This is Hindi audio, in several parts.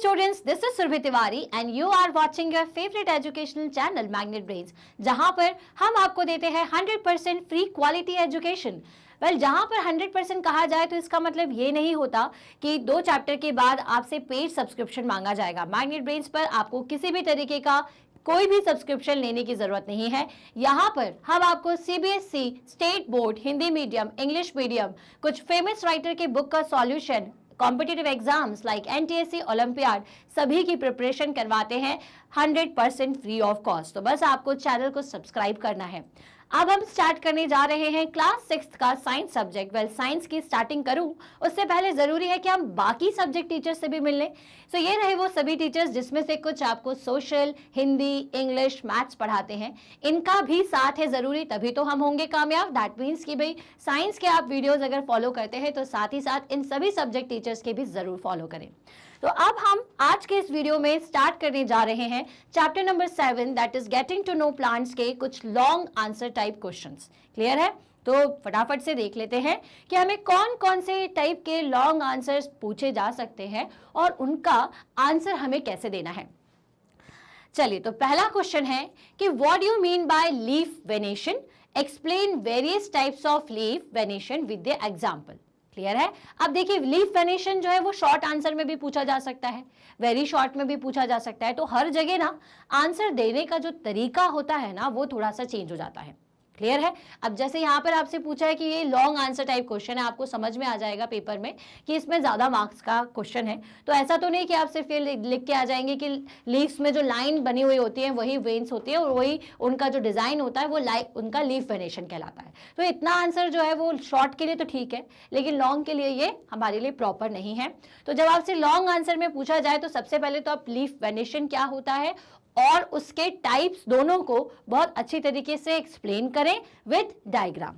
students, this is Surbhi Tiwari and you are watching your favorite educational channel Magnet Brains, जहां पर हम आपको देते हैं 100% फ्री क्वालिटी एजुकेशन। जहां पर 100% कहा जाए तो इसका मतलब ये नहीं होता कि 2 चैप्टर के बाद आपसे पेड सब्सक्रिप्शन मांगा जाएगा। मैग्नेट ब्रेन्स पर आपको किसी भी तरीके का कोई भी सब्सक्रिप्शन लेने की जरूरत नहीं है। यहाँ पर हम आपको CBSE, state board, Hindi medium, English medium, कुछ फेमस राइटर के बुक का solution, competitive exams like NTSC, olympiad, सभी की प्रिपरेशन करवाते हैं 100% फ्री ऑफ कॉस्ट। तो बस आपको चैनल को सब्सक्राइब करना है। अब हम स्टार्ट करने जा रहे हैं क्लास 6 का साइंस सब्जेक्ट। साइंस की स्टार्टिंग करूं उससे पहले जरूरी है कि हम बाकी सब्जेक्ट टीचर्स से भी मिल लें। तो ये रहे वो सभी टीचर्स जिसमें से कुछ आपको सोशल, हिंदी, इंग्लिश, मैथ्स पढ़ाते हैं। इनका भी साथ है जरूरी, तभी तो हम होंगे कामयाब। दैट मीन्स कि भाई साइंस के आप वीडियोज अगर फॉलो करते हैं तो साथ ही साथ इन सभी सब्जेक्ट टीचर्स के भी जरूर फॉलो करें। तो अब हम आज के इस वीडियो में स्टार्ट करने जा रहे हैं chapter number 7, that is getting to know plants के कुछ long answer type questions. Clear है? तो फटाफट से देख लेते हैं कि हमें कौन कौन से टाइप के लॉन्ग आंसर्स पूछे जा सकते हैं और उनका आंसर हमें कैसे देना है। चलिए, तो पहला क्वेश्चन है कि what do you mean by leaf venation, explain various types of leaf venation with the example. Clear है? अब देखिए, लीफ वेनेशन जो है वो शॉर्ट आंसर में भी पूछा जा सकता है, वेरी शॉर्ट में भी पूछा जा सकता है। तो हर जगह ना आंसर देने का जो तरीका होता है ना वो थोड़ा सा चेंज हो जाता है। क्लियर है? अब जैसे यहाँ पर आपसे पूछा है कि ये लॉन्ग आंसर टाइप क्वेश्चन है, आपको समझ में आ जाएगा पेपर में कि इसमें ज्यादा मार्क्स का क्वेश्चन है। तो ऐसा तो नहीं कि आप सिर्फ ये लिख के आ जाएंगे कि लीव्स में जो लाइन बनी हुई होती है वही वेन्स होती है और वही उनका जो डिजाइन होता है वो उनका लीफ वेनेशन कहलाता है। तो इतना आंसर जो है वो शॉर्ट के लिए तो ठीक है, लेकिन लॉन्ग के लिए ये हमारे लिए प्रॉपर नहीं है। तो जब आपसे लॉन्ग आंसर में पूछा जाए तो सबसे पहले तो आप लीफ वेनेशन क्या होता है और उसके टाइप्स दोनों को बहुत अच्छी तरीके से एक्सप्लेन करें विद डायग्राम।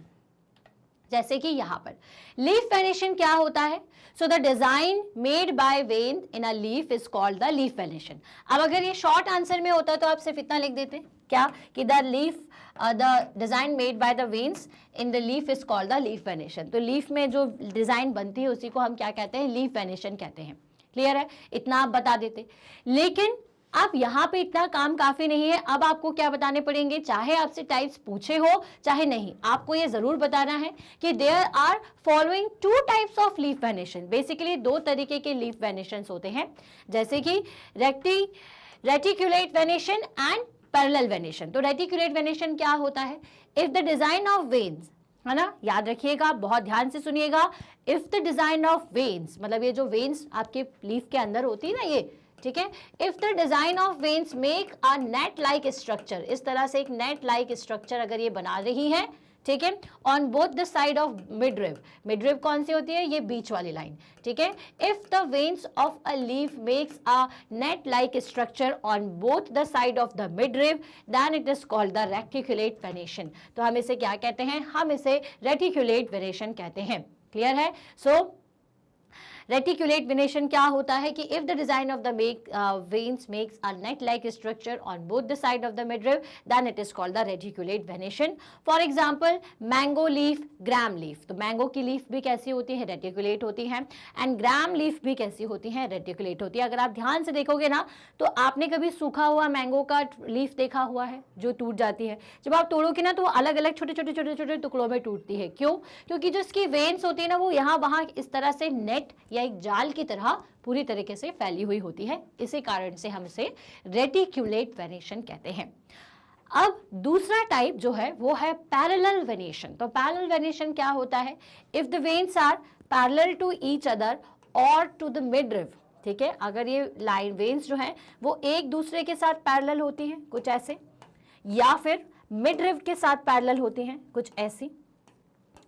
जैसे कि यहां पर लीफ वेनेशन क्या होता है। So the design made by when in a leaf is called the leaf venation. अब अगर ये शॉर्ट आंसर में होता तो आप सिर्फ इतना लिख देते क्या कि the leaf the design made by the veins in the leaf is called the leaf venation. तो लीफ में जो डिजाइन बनती है उसी को हम क्या कहते हैं, लीफ वेनेशन कहते हैं। क्लियर है? इतना आप बता देते। लेकिन अब यहाँ पे इतना काम काफी नहीं है। अब आपको क्या बताने पड़ेंगे, चाहे आपसे टाइप्स पूछे हो चाहे नहीं, आपको ये जरूर बताना है कि there are following 2 types of leaf venation. Basically 2 तरीके के लीफ वेनेशन होते हैं, जैसे कि reticulate venation and parallel venation. तो रेटिकुलेट वेनेशन क्या होता है, if the design of veins, है ना, याद रखिएगा, बहुत ध्यान से सुनिएगा। If the design of veins मतलब ये जो वेन्स आपके लीफ के अंदर होती है ना, ये ठीक है। If the design of veins make a net like structure, इस तरह से एक नेट लाइक स्ट्रक्चर अगर ये बना रही है, ठीक है, on both the side of midrib. Midrib कौन सी होती है, ये बीच वाली लाइन, ठीक है। If the veins of a leaf makes a net like structure on both the side of the midrib then it is called the reticulate venation. तो हम इसे क्या कहते हैं, हम इसे रेटिकुलेट वेनेशन कहते हैं। क्लियर है? सो रेटिकुलेट वेनेशन क्या होता है कि if the design of the veins makes a net like structure on both the side of the midrib then it is called the reticulate venation. For example mango leaf, gram leaf. तो मैंगो की लीफ भी कैसी होती है, रेटिकुलेट होती है, एंड ग्राम लीफ भी कैसी होती है, रेटिकुलेट होती है। अगर आप ध्यान से देखोगे ना तो आपने कभी सूखा हुआ मैंगो का लीफ देखा हुआ है जो टूट जाती है। जब आप तोड़ोगे ना तो वो अलग अलग छोटे छोटे छोटे छोटे टुकड़ों में टूटती है। क्यों? क्योंकि जो इसकी वेन्स होती है ना वो यहाँ वहां इस तरह से नेट या एक जाल की तरह पूरी तरीके से फैली हुई होती है। इसी कारण से हम इसे रेटिकुलेट वेनेशन कहते हैं। अब दूसरा टाइप जो है वो है पैरेलल वेनेशन। तो पैरेलल वेनेशन क्या होता है, if the veins are parallel to each other और टू द मिडरिव। ठीक है, अगर ये लाइन वेन्स जो है वो एक दूसरे के साथ पैरेलल होती हैं कुछ ऐसे, या फिर मिडरिव के साथ पैरेलल होती हैं कुछ ऐसी।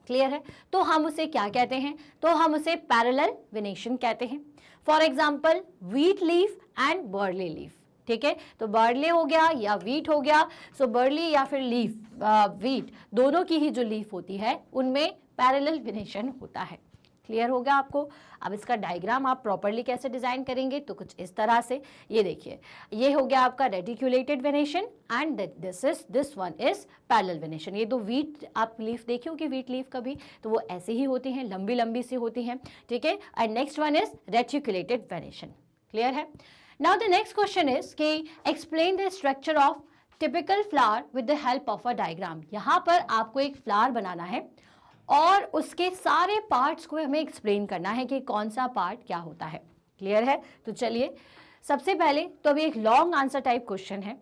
क्लियर है? तो हम उसे क्या कहते हैं, तो हम उसे पैरेलल वेनेशन कहते हैं। For example wheat leaf and barley leaf. ठीक है, तो बर्ले हो गया या व्हीट हो गया। सो बर्ली या फिर लीफ व्हीट दोनों की ही जो लीफ होती है उनमें पैरेलल वेनेशन होता है। क्लियर हो गया आपको? अब इसका डायग्राम आप प्रॉपरली कैसे डिजाइन करेंगे, तो कुछ इस तरह से। ये देखिए, ये हो गया आपका reticulated venation and this one is parallel venation. ये दो वीट आप लीफ देखी होगी, वीट लीफ कभी, तो वो ऐसे ही होती हैं, लंबी लंबी सी होती हैं। ठीक है, and next one is reticulated venation. Clear है? Now the next question is कि explain the structure of typical flower with the help of a diagram. यहाँ पर आपको एक फ्लावर बनाना है और उसके सारे पार्ट्स को हमें एक्सप्लेन करना है कि कौन सा पार्ट क्या होता है। क्लियर है? तो चलिए सबसे पहले तो अभी एक लॉन्ग आंसर टाइप क्वेश्चन है,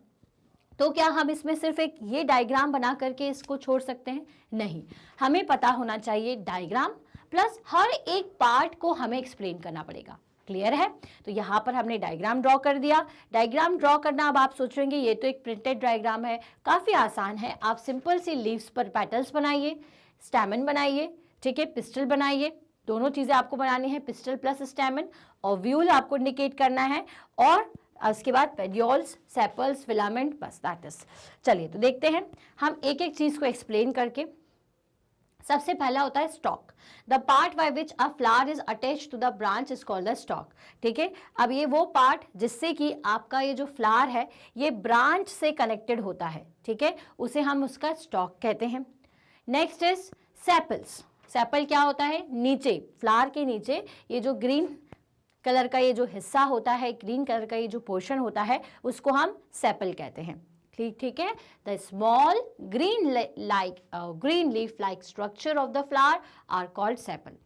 तो क्या हम इसमें सिर्फ एक ये डायग्राम बना करके इसको छोड़ सकते हैं? नहीं, हमें पता होना चाहिए डायग्राम प्लस हर एक पार्ट को हमें एक्सप्लेन करना पड़ेगा। क्लियर है? तो यहाँ पर हमने डायग्राम ड्रॉ कर दिया। डायग्राम ड्रॉ करना, अब आप सोचेंगे ये तो एक प्रिंटेड डायग्राम है, काफ़ी आसान है। आप सिंपल सी लीव्स पर पेटल्स बनाइए, स्टैमेन बनाइए, ठीक है, पिस्टल बनाइए, दोनों चीज़ें आपको बनानी है, पिस्टल प्लस स्टैमेन, ओव्यूल आपको इंडिकेट करना है, और उसके बाद पेडियोल्स, सेपल्स, फिलामेंट, बस दैट इज। चलिए तो देखते हैं हम एक एक चीज़ को एक्सप्लेन करके। सबसे पहला होता है stalk. The part by which a flower is attach to the branch is called the stalk. ठीक है, अब ये वो पार्ट जिससे कि आपका ये जो फ्लावर है ये ब्रांच से कनेक्टेड होता है, ठीक है, उसे हम उसका स्टॉक कहते हैं। Next is sepals. सेपल क्या होता है? नीचे, फ्लावर के नीचे ये जो ग्रीन कलर का ये जो हिस्सा होता है, ग्रीन कलर का ये जो पोर्शन होता है, उसको हम सेपल कहते हैं। ठीक है, the small green leaf like structure of the flower are called sepal.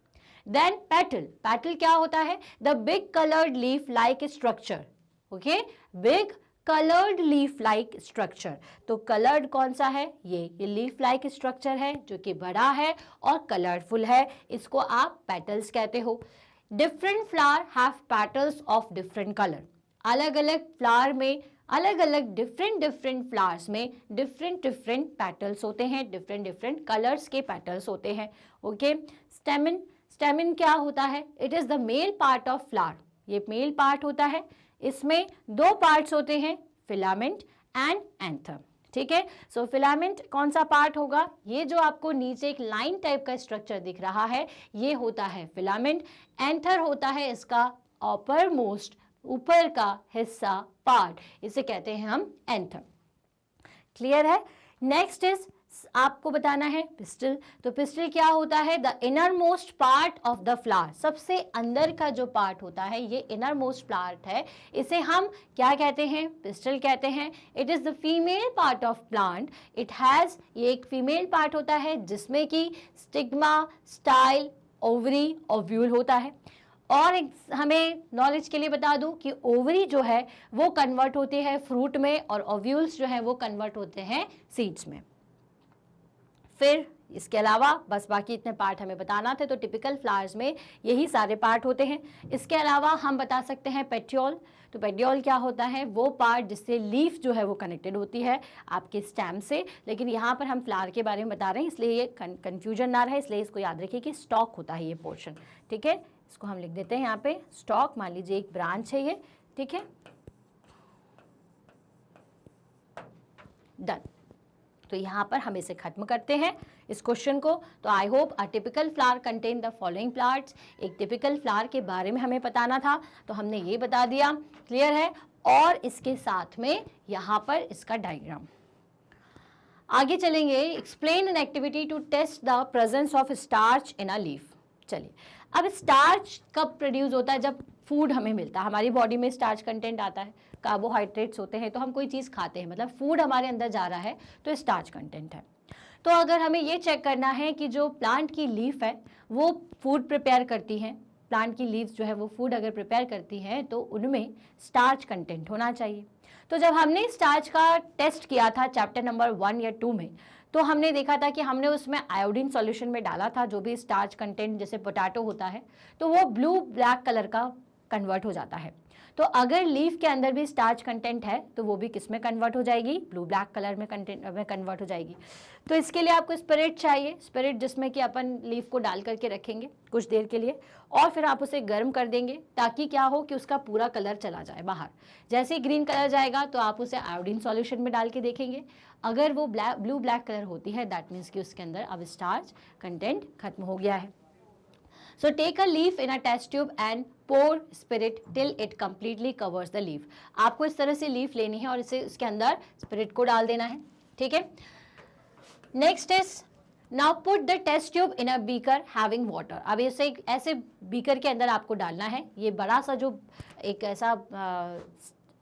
Then petal. Petal क्या होता है? The big coloured leaf like structure. Okay, big coloured leaf like structure. तो कलर्ड कौन सा है? ये लीफ लाइक स्ट्रक्चर है जो कि बड़ा है और कलरफुल है, इसको आप पेटल्स कहते हो। Different flower have petals of different colour. अलग अलग फ्लावर में, अलग अलग डिफरेंट फ्लावर्स में डिफरेंट पेटल्स होते हैं, डिफरेंट कलर्स के पेटल्स होते हैं। Okay, stamen. स्टेमिन क्या होता है? It is the male part of flower. ये मेल पार्ट होता है, इसमें दो पार्ट्स होते हैं, फिलामेंट एंड एंथर। ठीक है, सो फिलामेंट कौन सा पार्ट होगा? ये जो आपको नीचे एक लाइन टाइप का स्ट्रक्चर दिख रहा है, ये होता है फिलामेंट। एंथर होता है इसका अपर मोस्ट, ऊपर का हिस्सा, पार्ट, इसे कहते हैं हम एंथर। क्लियर है? नेक्स्ट इज आपको बताना है पिस्टल। तो पिस्टल क्या होता है? The inner most part of the flower. सबसे अंदर का जो पार्ट होता है, ये इनर मोस्ट पार्ट है, इसे हम क्या कहते हैं? पिस्टल कहते हैं। It is the female part of plant. It has, ये एक फीमेल पार्ट होता है जिसमें कि स्टिग्मा, स्टाइल, ओवरी, ओव्यूल होता है। और हमें नॉलेज के लिए बता दूं कि ओवरी जो है वो कन्वर्ट होते हैं फ्रूट में, और ओव्यूल्स जो है वो कन्वर्ट होते हैं सीड्स में। फिर इसके अलावा बस बाकी इतने पार्ट हमें बताना थे, तो टिपिकल फ्लावर्स में यही सारे पार्ट होते हैं। इसके अलावा हम बता सकते हैं पेटियोल। तो पेटियोल क्या होता है? वो पार्ट जिससे लीफ जो है वो कनेक्टेड होती है आपके स्टेम से, लेकिन यहाँ पर हम फ्लावर के बारे में बता रहे हैं इसलिए ये कन्फ्यूजन ना रहे, इसलिए इसको याद रखिए कि स्टॉक होता है ये पोर्शन। ठीक है, इसको हम लिख देते हैं यहाँ पे स्टॉक। मान लीजिए एक ब्रांच है ये, ठीक है, डन। तो यहाँ पर हम इसे खत्म करते हैं इस क्वेश्चन को। तो I hope a typical flower contain the following plants. एक टिपिकल फ्लावर के बारे में हमें बताना था, तो हमने ये बता दिया। क्लियर है? और इसके साथ में यहाँ पर इसका डायग्राम। आगे चलेंगे, explain an activity to test the presence of starch in a leaf. चलिए, अब स्टार्च कब प्रोड्यूस होता है? जब फूड हमें मिलता है, हमारी बॉडी में स्टार्च कंटेंट आता है, कार्बोहाइड्रेट्स होते हैं, तो हम कोई चीज़ खाते हैं, मतलब फूड हमारे अंदर जा रहा है, तो स्टार्च कंटेंट है। तो अगर हमें ये चेक करना है कि जो प्लांट की लीफ है वो फूड प्रिपेयर करती हैं, प्लांट की लीव्स जो है वो फूड अगर प्रिपेयर करती हैं, तो उनमें स्टार्च कंटेंट होना चाहिए। तो जब हमने स्टार्च का टेस्ट किया था चैप्टर नंबर 1 या 2 में, तो हमने देखा था कि हमने उसमें आयोडीन सॉल्यूशन में डाला था जो भी स्टार्च कंटेंट, जैसे पोटैटो होता है, तो वो ब्लू ब्लैक कलर का कन्वर्ट हो जाता है। तो अगर लीफ के अंदर भी स्टार्च कंटेंट है तो वो भी किस में कन्वर्ट हो जाएगी? ब्लू ब्लैक कलर में कंटेंट में कन्वर्ट हो जाएगी। तो इसके लिए आपको स्पिरिट चाहिए, स्पिरिट जिसमें कि अपन लीफ को डाल करके रखेंगे कुछ देर के लिए, और फिर आप उसे गर्म कर देंगे ताकि क्या हो कि उसका पूरा कलर चला जाए बाहर। जैसे ही ग्रीन कलर जाएगा तो आप उसे आयोडीन सॉल्यूशन में डाल के देखेंगे, अगर वो ब्लू ब्लैक कलर होती है दैट मीन्स कि उसके अंदर अब स्टार्च कंटेंट खत्म हो गया है। So take a leaf in a test tube and pour spirit till it completely covers the leaf. आपको इस तरह से लीफ लेनी है और इसे इसके अंदर स्पिरिट को डाल देना है। ठीक है, next is now put the test tube in a beaker having water. अब इसे ऐसे बीकर के अंदर आपको डालना है। ये बड़ा सा जो एक ऐसा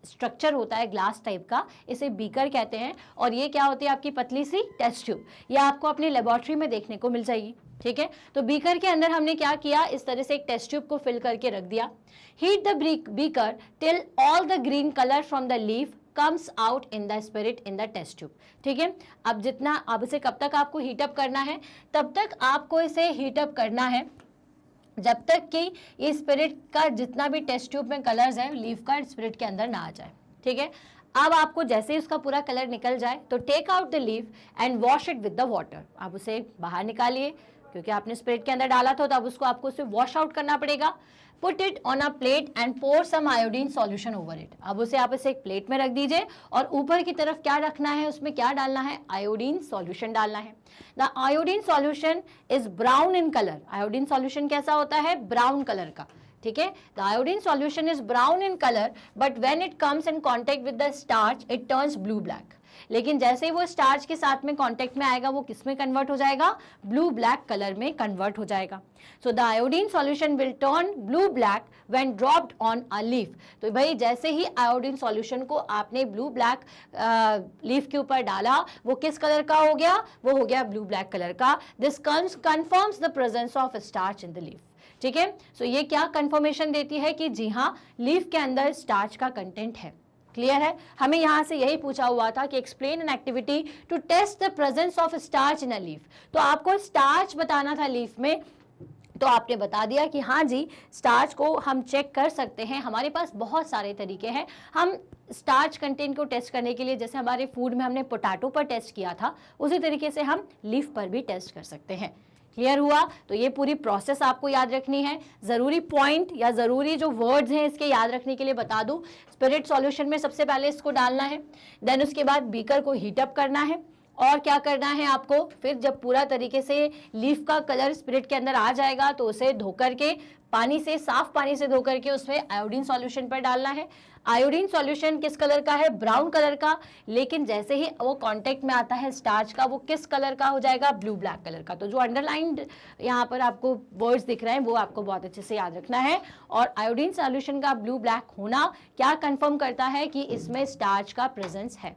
स्ट्रक्चर होता है ग्लास टाइप का, इसे बीकर कहते हैं। और ये क्या होती है? आपकी पतली सी टेस्ट ट्यूब। ये आपको अपनी लेबोरेटरी में देखने को मिल जाएगी, ठीक है। तो बीकर के अंदर हमने क्या किया, इस तरह से एक टेस्ट ट्यूब को फिल करके रख दिया। Heat the beaker till all the green colour from the leaf comes out in the spirit in the test tube, ठीक है। अब इसे कब तक आपको हीटअप करना है? तब तक आपको इसे हीटअप करना है जब तक कि ये स्पिरिट का जितना भी टेस्ट ट्यूब में कलर्स है लीफ का स्पिरिट के अंदर ना आ जाए, ठीक है। अब आपको जैसे ही उसका पूरा कलर निकल जाए तो take out the leaf and wash it with the water. आप उसे बाहर निकालिए, क्योंकि आपने स्पिरिट के अंदर डाला था तो अब उसको आपको उसे वॉश आउट करना पड़ेगा। Put it on a plate and pour some iodine solution over it. अब उसे आप इसे एक प्लेट में रख दीजिए और ऊपर की तरफ क्या रखना है, उसमें क्या डालना है? आयोडीन सॉल्यूशन डालना है। The iodine solution is brown in colour. Iodine solution कैसा होता है? ब्राउन कलर का, ठीक है। The iodine solution is brown in colour but when it comes in contact with the starch it turns blue black. लेकिन जैसे ही वो स्टार्च के साथ में कांटेक्ट में आएगा वो किस में कन्वर्ट हो जाएगा? ब्लू ब्लैक कलर में कन्वर्ट हो जाएगा। So the iodine solution will turn blue black when dropped on a leaf. तो भाई जैसे ही आयोडीन सॉल्यूशन को आपने ब्लू ब्लैक लीफ के ऊपर डाला, वो किस कलर का हो गया? वो हो गया ब्लू ब्लैक कलर का। This confirms the presence of starch in the leaf, ठीक है। सो ये क्या कंफर्मेशन देती है कि जी हाँ, लीफ के अंदर स्टार्च का कंटेंट है। क्लियर है? हमें यहां से यही पूछा हुआ था कि explain an activity to test the presence of starch in a leaf. तो आपको स्टार्च बताना था लीफ में, तो आपने बता दिया कि हाँ जी, स्टार्च को हम चेक कर सकते हैं। हमारे पास बहुत सारे तरीके हैं। हम स्टार्च कंटेंट को टेस्ट करने के लिए, जैसे हमारे फूड में हमने पोटैटो पर टेस्ट किया था, उसी तरीके से हम लीफ पर भी टेस्ट कर सकते हैं। क्लियर हुआ? तो ये पूरी प्रोसेस आपको याद रखनी है। जरूरी पॉइंट या जरूरी जो वर्ड्स हैं इसके याद रखने के लिए बता दूं, स्पिरिट सॉल्यूशन में सबसे पहले इसको डालना है, देन उसके बाद बीकर को हीटअप करना है, और क्या करना है आपको, फिर जब पूरा तरीके से लीफ का कलर स्पिरिट के अंदर आ जाएगा तो उसे धोकर के पानी से, साफ पानी से धोकर के उसमें आयोडीन सॉल्यूशन पर डालना है। आयोडीन सॉल्यूशन किस कलर का है? ब्राउन कलर का। लेकिन जैसे ही वो कांटेक्ट में आता है स्टार्च का, वो किस कलर का हो जाएगा? ब्लू ब्लैक कलर का। तो जो अंडरलाइंड यहाँ पर आपको वर्ड्स दिख रहे हैं वो आपको बहुत अच्छे से याद रखना है। और आयोडीन सॉल्यूशन का ब्लू ब्लैक होना क्या कंफर्म करता है? कि इसमें स्टार्च का प्रेजेंस है।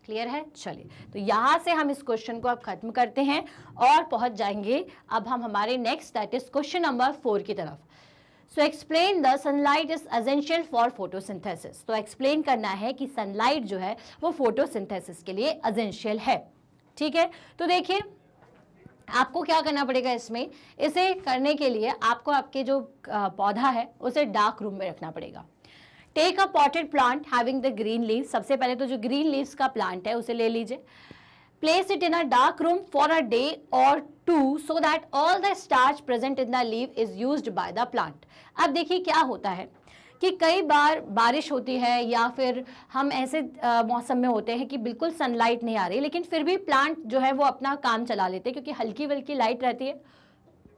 क्लियर है? चलिए, तो यहां से हम इस क्वेश्चन को अब खत्म करते हैं और पहुंच जाएंगे अब हम हमारे next, that is question number 4 की तरफ। So explain the sunlight is essential for photosynthesis. तो एक्सप्लेन करना है कि सनलाइट जो है वो फोटोसिंथेसिस के लिए एसेंशियल है, ठीक है। तो देखिए, आपको क्या करना पड़ेगा इसमें, इसे करने के लिए आपको आपके जो पौधा है उसे डार्क रूम में रखना पड़ेगा। Take a potted plant having the green leaves. सबसे पहले तो जो ग्रीन लीव्स का प्लांट है उसे ले लीजिए। Place it in a dark room for a day और 2 so that all the starch present in the leave is used by the plant. अब देखिए क्या होता है कि कई बार बारिश होती है या फिर हम ऐसे मौसम में होते हैं कि बिल्कुल सनलाइट नहीं आ रही, लेकिन फिर भी प्लांट जो है वो अपना काम चला लेते हैं क्योंकि हल्की वल्की लाइट रहती है।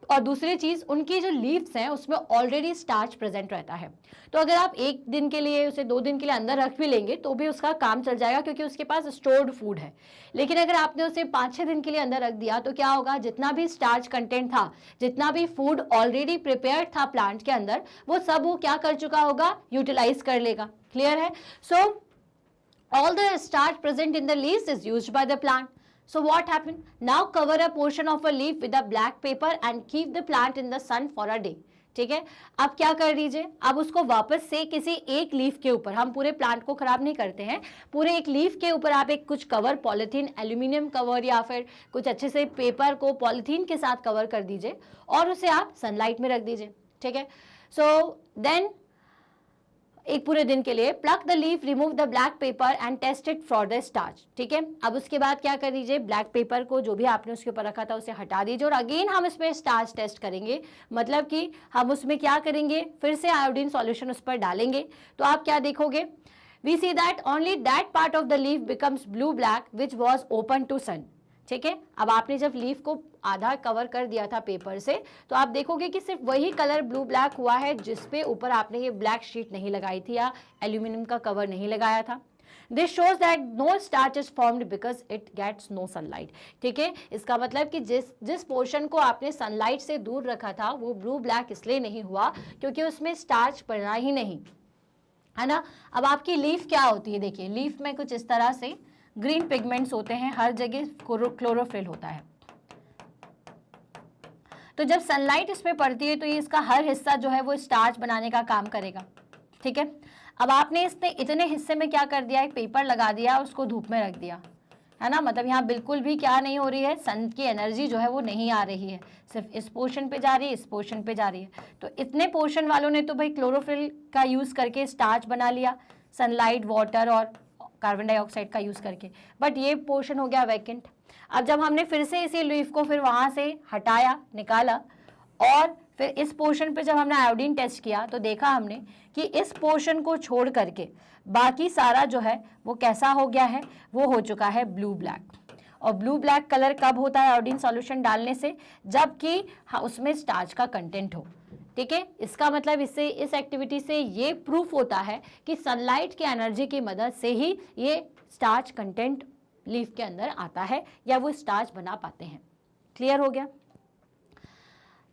और दूसरी चीज, उनकी जो लीव्स हैं उसमें ऑलरेडी स्टार्च प्रेजेंट रहता है। तो अगर आप 1 दिन के लिए उसे 2 दिन के लिए अंदर रख भी लेंगे तो भी उसका काम चल जाएगा क्योंकि उसके पास स्टोर्ड फूड है। लेकिन अगर आपने उसे 5-6 दिन के लिए अंदर रख दिया तो क्या होगा, जितना भी स्टार्च कंटेंट था, जितना भी फूड ऑलरेडी प्रिपेयर्ड था प्लांट के अंदर, वो सब वो क्या कर चुका होगा, यूटिलाइज कर लेगा। क्लियर है? So all the starch present in the leaves is used by the plant. So what happened? Now cover a portion of a leaf with a black paper and keep the plant in the sun for a day. ठीक है, अब क्या कर दीजिए, अब उसको वापस से किसी एक लीफ के ऊपर, हम पूरे प्लांट को खराब नहीं करते हैं, पूरे एक लीफ के ऊपर आप एक कुछ कवर, पॉलिथीन, एल्यूमिनियम कवर या फिर कुछ अच्छे से पेपर को पॉलिथीन के साथ कवर कर दीजिए और उसे आप सनलाइट में रख दीजिए। ठीक है, सो देन एक पूरे दिन के लिए plug the leaf, remove the black paper and test it for the starch. ठीक है, अब उसके बाद क्या कर दीजिए, ब्लैक पेपर को जो भी आपने उसके ऊपर रखा था उसे हटा दीजिए और अगेन हम इसमें स्टार्च टेस्ट करेंगे। मतलब कि हम उसमें क्या करेंगे, फिर से आयोडीन सॉल्यूशन उस पर डालेंगे। तो आप क्या देखोगे, we see that only that part of the leaf becomes blue black which was open to sun. ठीक है, अब आपने जब लीफ को आधा कवर कर दिया था पेपर से, तो आप देखोगे कि सिर्फ वही कलर ब्लू ब्लैक हुआ है जिसपे ऊपर आपने ये ब्लैक शीट नहीं लगाई थी या एल्यूमिनियम का कवर नहीं लगाया था। This shows that no starch is formed because it gets no sunlight. ठीक है, इसका मतलब कि जिस पोर्शन को आपने सनलाइट से दूर रखा था वो ब्लू ब्लैक इसलिए नहीं हुआ क्योंकि उसमें स्टार्च पड़ा ही नहीं, है ना। अब आपकी लीफ क्या होती है, देखिए लीफ में कुछ इस तरह से ग्रीन पिगमेंट्स होते हैं, हर जगह क्लोरोफिल होता है। तो जब सनलाइट इस पे पड़ती है तो ये इसका हर हिस्सा जो है वो स्टार्च बनाने का काम करेगा। ठीक है, अब आपने इसने इतने हिस्से में क्या कर दिया, एक पेपर लगा दिया और उसको धूप में रख दिया, है ना। मतलब यहाँ बिल्कुल भी क्या नहीं हो रही है, सन की एनर्जी जो है वो नहीं आ रही है, सिर्फ इस पोर्शन पे जा रही है, इस पोर्शन पे जा रही है। तो इतने पोर्शन वालों ने तो भाई क्लोरोफिल का यूज़ करके स्टार्च बना लिया, सनलाइट, वाटर और कार्बन डाइऑक्साइड का यूज़ करके, बट ये पोर्शन हो गया वैकेंट। अब जब हमने फिर से इसी लीफ को फिर वहाँ से हटाया, निकाला, और फिर इस पोर्शन पे जब हमने आयोडीन टेस्ट किया तो देखा हमने कि इस पोर्शन को छोड़ करके बाकी सारा जो है वो कैसा हो गया है, वो हो चुका है ब्लू ब्लैक। और ब्लू ब्लैक कलर कब होता है आयोडीन सॉल्यूशन डालने से, जबकि उसमें स्टार्च का कंटेंट हो। ठीक है, इसका मतलब इससे, इस एक्टिविटी से ये प्रूफ होता है कि सनलाइट की एनर्जी की मदद से ही ये स्टार्च कंटेंट लीफ के अंदर आता है या वो स्टार्च बना पाते हैं। क्लियर हो गया।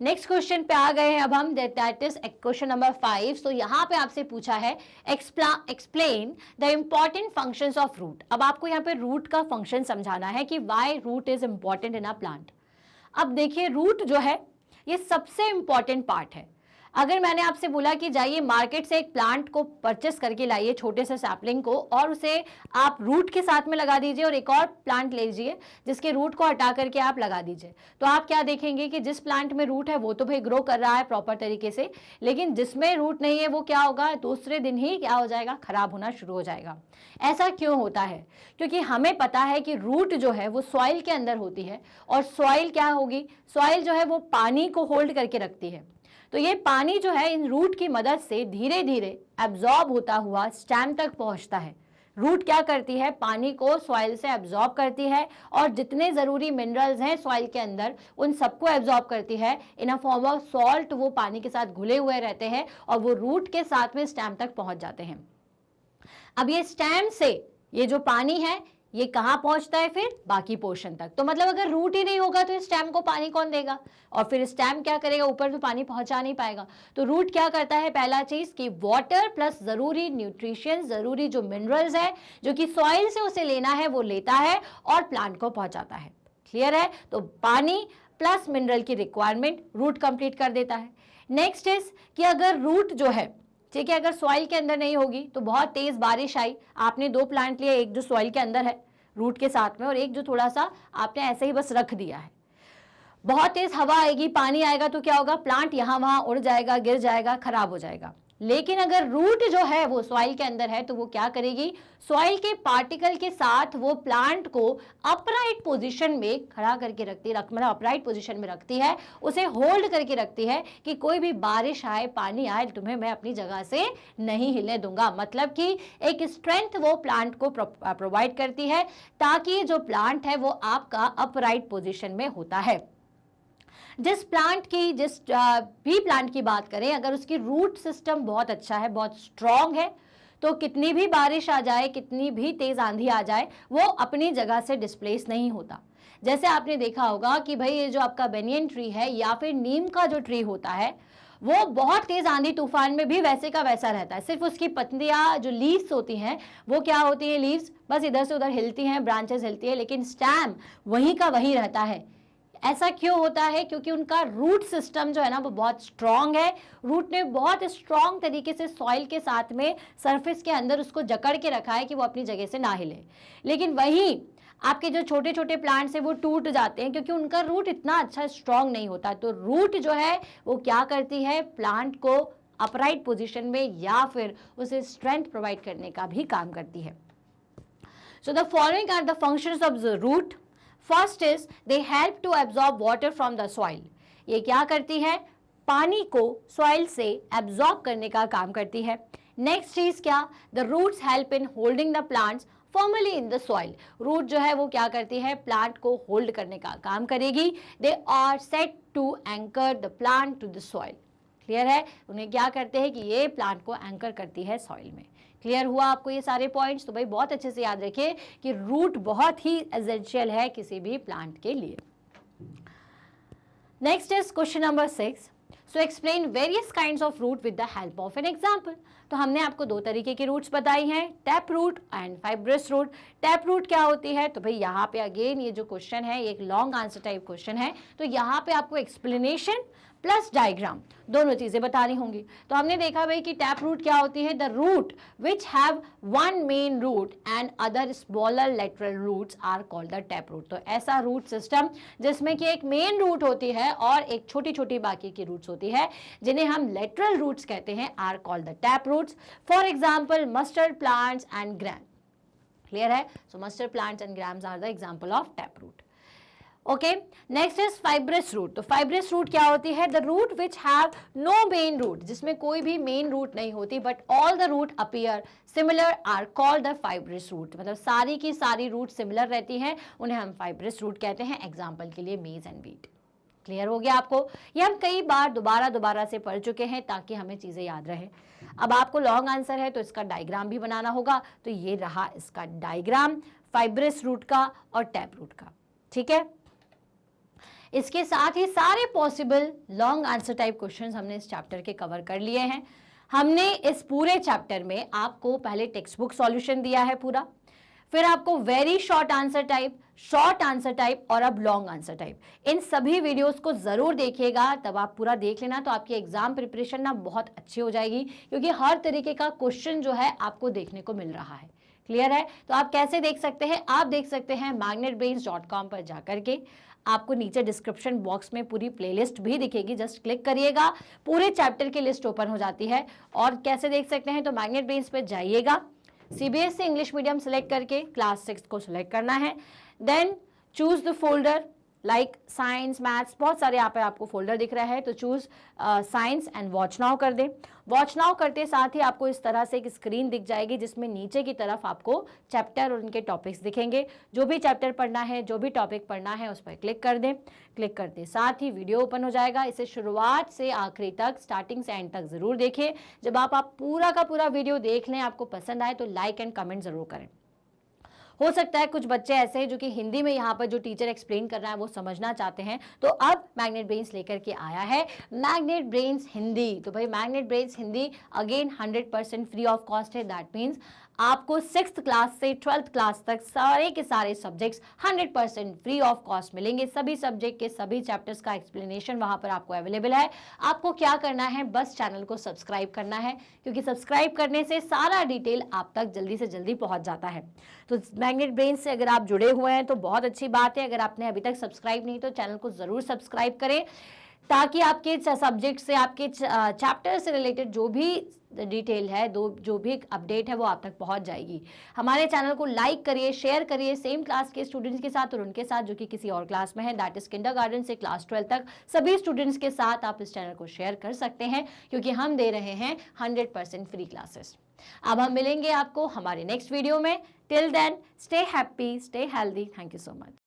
नेक्स्ट क्वेश्चन पे आ गए हैं अब हम, दैट इज क्वेश्चन नंबर 5। तो यहाँ पे आपसे पूछा है explain the important functions of root. अब आपको यहाँ पे रूट का फंक्शन समझाना है कि why root is important in a plant. अब देखिए रूट जो है ये सबसे इम्पॉर्टेंट पार्ट है। अगर मैंने आपसे बोला कि जाइए मार्केट से एक प्लांट को परचेस करके लाइए, छोटे से सैपलिंग को, और उसे आप रूट के साथ में लगा दीजिए, और एक और प्लांट ले लीजिए जिसके रूट को हटा करके आप लगा दीजिए, तो आप क्या देखेंगे कि जिस प्लांट में रूट है वो तो भाई ग्रो कर रहा है प्रॉपर तरीके से, लेकिन जिसमें रूट नहीं है वो क्या होगा, दूसरे दिन ही क्या हो जाएगा, खराब होना शुरू हो जाएगा। ऐसा क्यों होता है? क्योंकि हमें पता है कि रूट जो है वो सॉइल के अंदर होती है, और सॉइल क्या होगी, सॉइल जो है वो पानी को होल्ड करके रखती है। तो ये पानी जो है इन रूट की मदद से धीरे धीरे एब्जॉर्ब होता हुआ स्टेम तक पहुंचता है। रूट क्या करती है, पानी को सॉइल से एब्जॉर्ब करती है, और जितने ज़रूरी मिनरल्स हैं सॉइल के अंदर उन सबको एब्जॉर्ब करती है इन अ फॉर्म ऑफ सॉल्ट। वो पानी के साथ घुले हुए रहते हैं और वो रूट के साथ में स्टेम तक पहुंच जाते हैं। अब ये स्टेम से ये जो पानी है ये कहाँ पहुंचता है, फिर बाकी पोर्शन तक। तो मतलब अगर रूट ही नहीं होगा तो इस स्टेम को पानी कौन देगा, और फिर स्टेम क्या करेगा, ऊपर तो पानी पहुंचा नहीं पाएगा। तो रूट क्या करता है, पहला चीज कि वाटर प्लस जरूरी न्यूट्रिशन, जरूरी जो मिनरल्स है जो कि सॉइल से उसे लेना है वो लेता है और प्लांट को पहुंचाता है। क्लियर है? तो पानी प्लस मिनरल की रिक्वायरमेंट रूट कंप्लीट कर देता है। नेक्स्ट इज कि अगर रूट जो है, ठीक है, अगर सॉइल के अंदर नहीं होगी तो बहुत तेज बारिश आई, आपने दो प्लांट लिए, एक जो सॉइल के अंदर है रूट के साथ में और एक जो थोड़ा सा आपने ऐसे ही बस रख दिया है, बहुत तेज हवा आएगी, पानी आएगा तो क्या होगा, प्लांट यहाँ वहां उड़ जाएगा, गिर जाएगा, खराब हो जाएगा। लेकिन अगर रूट जो है वो सॉइल के अंदर है तो वो क्या करेगी, सॉइल के पार्टिकल के साथ वो प्लांट को अपराइट पोजीशन में खड़ा करके रखती है, मतलब अपराइट पोजीशन में रखती है, उसे होल्ड करके रखती है कि कोई भी बारिश आए, पानी आए, तुम्हें मैं अपनी जगह से नहीं हिलने दूंगा। मतलब कि एक स्ट्रेंथ वो प्लांट को प्रोवाइड करती है ताकि जो प्लांट है वो आपका अपराइट पोजीशन में होता है। जिस भी प्लांट की बात करें, अगर उसकी रूट सिस्टम बहुत अच्छा है, बहुत स्ट्रांग है, तो कितनी भी बारिश आ जाए, कितनी भी तेज आंधी आ जाए, वो अपनी जगह से डिस्प्लेस नहीं होता। जैसे आपने देखा होगा कि भाई ये जो आपका बेनियन ट्री है या फिर नीम का जो ट्री होता है वो बहुत तेज आंधी तूफान में भी वैसे का वैसा रहता है। सिर्फ उसकी पत्तियां जो लीव्स होती हैं वो क्या होती है, लीव्स बस इधर से उधर हिलती हैं, ब्रांचेस हिलती है, लेकिन स्टेम वहीं का वहीं रहता है। ऐसा क्यों होता है? क्योंकि उनका रूट सिस्टम जो है ना वो बहुत स्ट्रांग है। रूट ने बहुत स्ट्रांग तरीके से सॉइल के साथ में सरफेस के अंदर उसको जकड़ के रखा है कि वो अपनी जगह से ना हिले। लेकिन वही आपके जो छोटे छोटे प्लांट्स हैं वो टूट जाते हैं क्योंकि उनका रूट इतना अच्छा स्ट्रांग नहीं होता। तो रूट जो है वो क्या करती है, प्लांट को अपराइट पोजिशन में या फिर उसे स्ट्रेंथ प्रोवाइड करने का भी काम करती है। So the following are the functions of the root. First is they help to absorb water from the soil. ये क्या करती है, पानी को सॉइल से एब्जॉर्ब करने का काम करती है। नेक्स्ट चीज क्या, the roots help in holding the plants formally in the soil. Root जो है वो क्या करती है, प्लांट को होल्ड करने का काम करेगी। They are set to anchor the plant to the soil. Clear है? उन्हें क्या करते हैं कि ये प्लांट को एंकर करती है सॉइल में। क्लियर हुआ आपको ये सारे पॉइंट्स? तो भाई बहुत अच्छे से याद रखिए कि रूट बहुत ही एसेंशियल है किसी भी प्लांट के लिए। Next is question number 6। So explain various kinds of root with the help of an example. तो हमने आपको दो तरीके की रूट्स बताई हैं, tap root and fibrous root. Tap root क्या होती है? तो भाई यहाँ पे अगेन ये जो क्वेश्चन है ये एक लॉन्ग आंसर टाइप क्वेश्चन है, तो यहाँ पे आपको एक्सप्लेनेशन प्लस डायग्राम दोनों चीजें बतानी होंगी। तो हमने देखा भाई कि टैप रूट क्या होती है, the root which have one main root and other smaller lateral roots are called the tap root. तो ऐसा रूट सिस्टम जिसमें कि एक मेन रूट होती है और एक छोटी छोटी बाकी की रूट्स होती है, जिन्हें हम लेटरल रूट्स कहते हैं, are called the tap roots. For example mustard plants and gram. Clear है? So mustard plants and grams are the example of tap root. Okay, next is fibrous root. तो फाइब्रस रूट क्या होती है? The root which have no main root, जिसमें कोई भी मेन रूट नहीं होती but all the root appear similar are called the fibrous root. मतलब सारी की सारी रूट सिमिलर रहती हैं, उन्हें हम फाइब्रस रूट कहते हैं। एग्जाम्पल के लिए मेज एंड व्हीट। क्लियर हो गया आपको? ये हम कई बार दोबारा से पढ़ चुके हैं ताकि हमें चीजें याद रहे। अब आपको लॉन्ग आंसर है तो इसका डायग्राम भी बनाना होगा, तो ये रहा इसका डायग्राम फाइब्रस रूट का और टैप रूट का। ठीक है, इसके साथ ही सारे possible long answer type questions हमने इस चैप्टर के कवर कर लिए हैं। हमने इस पूरे चैप्टर में आपको पहले टेक्स्ट बुक सॉल्यूशन दिया है पूरा, फिर आपको very short answer type, short answer type और अब लॉन्ग आंसर टाइप। इन सभी वीडियोस को जरूर देखिएगा, तब आप पूरा देख लेना तो आपकी एग्जाम प्रिपरेशन ना बहुत अच्छी हो जाएगी, क्योंकि हर तरीके का क्वेश्चन जो है आपको देखने को मिल रहा है। क्लियर है? तो आप कैसे देख सकते हैं? आप देख सकते हैं magnetbrains.com पर जाकर के। आपको नीचे डिस्क्रिप्शन बॉक्स में पूरी प्लेलिस्ट भी दिखेगी, जस्ट क्लिक करिएगा, पूरे चैप्टर की लिस्ट ओपन हो जाती है। और कैसे देख सकते हैं? तो मैग्नेट ब्रेन्स पे जाइएगा, सीबीएसई इंग्लिश मीडियम सेलेक्ट करके क्लास 6 को सिलेक्ट करना है, then choose the folder like science, maths, बहुत सारे यहाँ पे आपको फोल्डर दिख रहा है, तो choose science and watch now कर दें। वॉच नाउ करते साथ ही आपको इस तरह से एक स्क्रीन दिख जाएगी जिसमें नीचे की तरफ आपको चैप्टर और उनके टॉपिक्स दिखेंगे। जो भी चैप्टर पढ़ना है, जो भी टॉपिक पढ़ना है, उस पर क्लिक कर दें। क्लिक करते साथ ही वीडियो ओपन हो जाएगा। इसे शुरुआत से आखिरी तक, स्टार्टिंग से एंड तक जरूर देखिए। जब आप पूरा का पूरा वीडियो देख लें, आपको पसंद आए तो लाइक एंड कमेंट जरूर करें। हो सकता है कुछ बच्चे ऐसे हैं जो कि हिंदी में यहाँ पर जो टीचर एक्सप्लेन कर रहा है वो समझना चाहते हैं, तो अब मैग्नेट ब्रेन्स लेकर के आया है मैग्नेट ब्रेन्स हिंदी। तो भाई magnet brains Hindi again 100% free of cost है। दैट मीन्स आपको 6th क्लास से 12th क्लास तक सारे के सारे सब्जेक्ट्स 100% फ्री ऑफ कॉस्ट मिलेंगे। सभी सब्जेक्ट के सभी चैप्टर्स का एक्सप्लेनेशन वहां पर आपको अवेलेबल है। आपको क्या करना है? बस चैनल को सब्सक्राइब करना है, क्योंकि सब्सक्राइब करने से सारा डिटेल आप तक जल्दी से जल्दी पहुंच जाता है। तो मैग्नेट ब्रेन्स से अगर आप जुड़े हुए हैं तो बहुत अच्छी बात है। अगर आपने अभी तक सब्सक्राइब नहीं तो चैनल को जरूर सब्सक्राइब करें, ताकि आपके सब्जेक्ट से, आपके चैप्टर से रिलेटेड जो भी डिटेल है, जो भी अपडेट है, वो आप तक पहुंच जाएगी। हमारे चैनल को लाइक करिए, शेयर करिए सेम क्लास के स्टूडेंट्स के साथ और उनके साथ जो कि किसी और क्लास में है, दैट इज किंडरगार्टन से क्लास 12 तक सभी स्टूडेंट्स के साथ आप इस चैनल को शेयर कर सकते हैं, क्योंकि हम दे रहे हैं 100% फ्री क्लासेस। अब हम मिलेंगे आपको हमारे नेक्स्ट वीडियो में। Till then stay happy, stay healthy. Thank you so much.